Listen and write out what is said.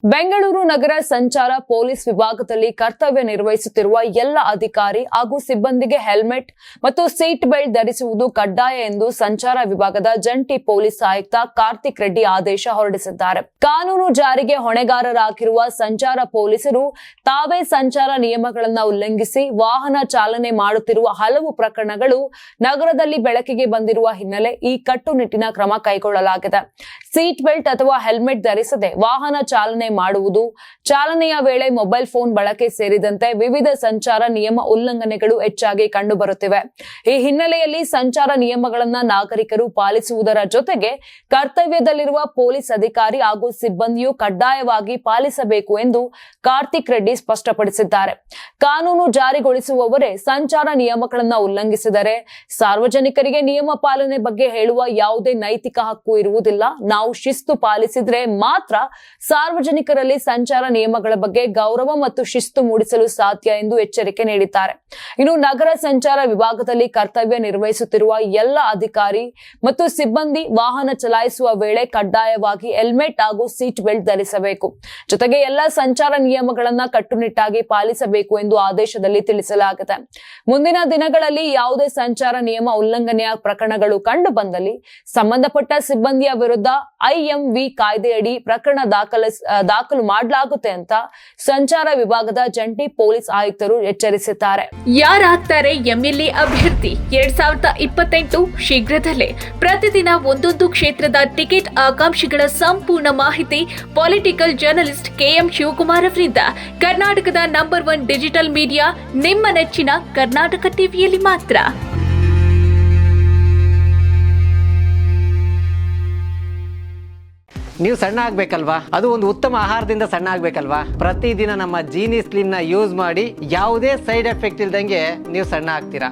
ಬೆಂಗಳೂರು ನಗರ ಸಂಚಾರ ಪೊಲೀಸ್ ವಿಭಾಗದಲ್ಲಿ ಕರ್ತವ್ಯ ನಿರ್ವಹಿಸುತ್ತಿರುವ ಎಲ್ಲ ಅಧಿಕಾರಿ ಹಾಗೂ ಸಿಬ್ಬಂದಿಗೆ ಹೆಲ್ಮೆಟ್ ಮತ್ತು ಸೀಟ್ ಬೆಲ್ಟ್ ಧರಿಸುವುದು ಕಡ್ಡಾಯ ಎಂದು ಸಂಚಾರ ವಿಭಾಗದ ಜಂಟಿ ಪೊಲೀಸ್ ಆಯುಕ್ತ ಕಾರ್ತಿಕ್ ರೆಡ್ಡಿ ಆದೇಶ ಹೊರಡಿಸಿದ್ದಾರೆ. ಕಾನೂನು ಜಾರಿಗೆ ಹೊಣೆಗಾರರಾಗಿರುವ ಸಂಚಾರ ಪೊಲೀಸರು ತಾವೇ ಸಂಚಾರ ನಿಯಮಗಳನ್ನು ಉಲ್ಲಂಘಿಸಿ ವಾಹನ ಚಾಲನೆ ಮಾಡುತ್ತಿರುವ ಹಲವು ಪ್ರಕರಣಗಳು ನಗರದಲ್ಲಿ ಬೆಳಕಿಗೆ ಬಂದಿರುವ ಹಿನ್ನೆಲೆ ಈ ಕಟ್ಟುನಿಟ್ಟಿನ ಕ್ರಮ ಕೈಗೊಳ್ಳಲಾಗಿದೆ. ಸೀಟ್ ಬೆಲ್ಟ್ ಅಥವಾ ಹೆಲ್ಮೆಟ್ ಧರಿಸದೆ ವಾಹನ ಚಾಲನೆ ಮಾಡುವುದು, ಚಾಲನೆಯ ವೇಳೆ ಮೊಬೈಲ್ ಫೋನ್ ಬಳಕೆ ಸೇರಿದಂತೆ ವಿವಿಧ ಸಂಚಾರ ನಿಯಮ ಉಲ್ಲಂಘನೆಗಳು ಹೆಚ್ಚಾಗಿ ಕಂಡುಬರುತ್ತಿವೆ. ಈ ಹಿನ್ನೆಲೆಯಲ್ಲಿ ಸಂಚಾರ ನಿಯಮಗಳನ್ನು ನಾಗರಿಕರು ಪಾಲಿಸುವುದರ ಜೊತೆಗೆ ಕರ್ತವ್ಯದಲ್ಲಿರುವ ಪೊಲೀಸ್ ಅಧಿಕಾರಿ ಹಾಗೂ ಸಿಬ್ಬಂದಿಯು ಕಡ್ಡಾಯವಾಗಿ ಪಾಲಿಸಬೇಕು ಎಂದು ಕಾರ್ತಿಕ್ ರೆಡ್ಡಿ ಸ್ಪಷ್ಟಪಡಿಸಿದ್ದಾರೆ. ಕಾನೂನು ಜಾರಿಗೊಳಿಸುವವರೇ ಸಂಚಾರ ನಿಯಮಗಳನ್ನು ಉಲ್ಲಂಘಿಸಿದರೆ ಸಾರ್ವಜನಿಕರಿಗೆ ನಿಯಮ ಪಾಲನೆ ಬಗ್ಗೆ ಹೇಳುವ ಯಾವುದೇ ನೈತಿಕ ಹಕ್ಕು ಇರುವುದಿಲ್ಲ. ನಾವು ಶಿಸ್ತು ಪಾಲಿಸಿದ್ರೆ ಮಾತ್ರ ಸಾರ್ವಜನಿಕರಲ್ಲಿ ಸಂಚಾರ ನಿಯಮಗಳ ಬಗ್ಗೆ ಗೌರವ ಮತ್ತು ಶಿಸ್ತು ಮೂಡಿಸಲು ಸಾಧ್ಯ ಎಂದು ಎಚ್ಚರಿಕೆ ನೀಡಿದ್ದಾರೆ. ಇನ್ನು ನಗರ ಸಂಚಾರ ವಿಭಾಗದಲ್ಲಿ ಕರ್ತವ್ಯ ನಿರ್ವಹಿಸುತ್ತಿರುವ ಎಲ್ಲ ಅಧಿಕಾರಿ ಮತ್ತು ಸಿಬ್ಬಂದಿ ವಾಹನ ಚಲಾಯಿಸುವ ವೇಳೆ ಕಡ್ಡಾಯವಾಗಿ ಹೆಲ್ಮೆಟ್ ಹಾಗೂ ಸೀಟ್ ಬೆಲ್ಟ್ ಧರಿಸಬೇಕು. ಜೊತೆಗೆ ಎಲ್ಲ ಸಂಚಾರ ನಿಯಮಗಳನ್ನ ಕಟ್ಟುನಿಟ್ಟಾಗಿ ಪಾಲಿಸಬೇಕು ಎಂದು ಆದೇಶದಲ್ಲಿ ತಿಳಿಸಲಾಗಿದೆ. ಮುಂದಿನ ದಿನಗಳಲ್ಲಿ ಯಾವುದೇ ಸಂಚಾರ ನಿಯಮ ಉಲ್ಲಂಘನೆಯ ಪ್ರಕರಣಗಳು ಕಂಡು ಬಂದಲ್ಲಿ ಸಂಬಂಧಪಟ್ಟ ಸಿಬ್ಬಂದಿಯ ವಿರುದ್ಧ IMV ಕಾಯ್ದೆಯಡಿ ಪ್ರಕರಣ ದಾಖಲು ಮಾಡಲಾಗುತ್ತೆ ಅಂತ ಸಂಚಾರ ವಿಭಾಗದ ಜಂಟಿ ಪೊಲೀಸ್ ಆಯುಕ್ತರು ಎಚ್ಚರಿಸಿದ್ದಾರೆ. ಯಾರಾಗ್ತಾರೆ MLA ಅಭ್ಯರ್ಥಿ 2028 ಶೀಘ್ರದಲ್ಲೇ. ಪ್ರತಿದಿನ ಒಂದೊಂದು ಕ್ಷೇತ್ರದ ಟಿಕೆಟ್ ಆಕಾಂಕ್ಷಿಗಳ ಸಂಪೂರ್ಣ ಮಾಹಿತಿ ಪೊಲಿಟಿಕಲ್ ಜರ್ನಲಿಸ್ಟ್ KM ಶಿವಕುಮಾರ್ ಅವರಿಂದ. ಕರ್ನಾಟಕದ ನಂಬರ್ 1 ಡಿಜಿಟಲ್ ಮೀಡಿಯಾ ನಿಮ್ಮ ನೆಚ್ಚಿನ ಕರ್ನಾಟಕ ಟಿವಿಯಲ್ಲಿ ಮಾತ್ರ. ನೀವು ಸಣ್ಣ ಆಗ್ಬೇಕಲ್ವಾ? ಅದು ಒಂದು ಉತ್ತಮ ಆಹಾರದಿಂದ ಸಣ್ಣ ಆಗ್ಬೇಕಲ್ವಾ? ಪ್ರತಿದಿನ ನಮ್ಮ ಜೀನಿ ಸ್ಲಿಮ್ ನ ಯೂಸ್ ಮಾಡಿ ಯಾವುದೇ ಸೈಡ್ ಎಫೆಕ್ಟ್ ಇಲ್ದಂಗೆ ನೀವು ಸಣ್ಣ ಆಗ್ತೀರಾ.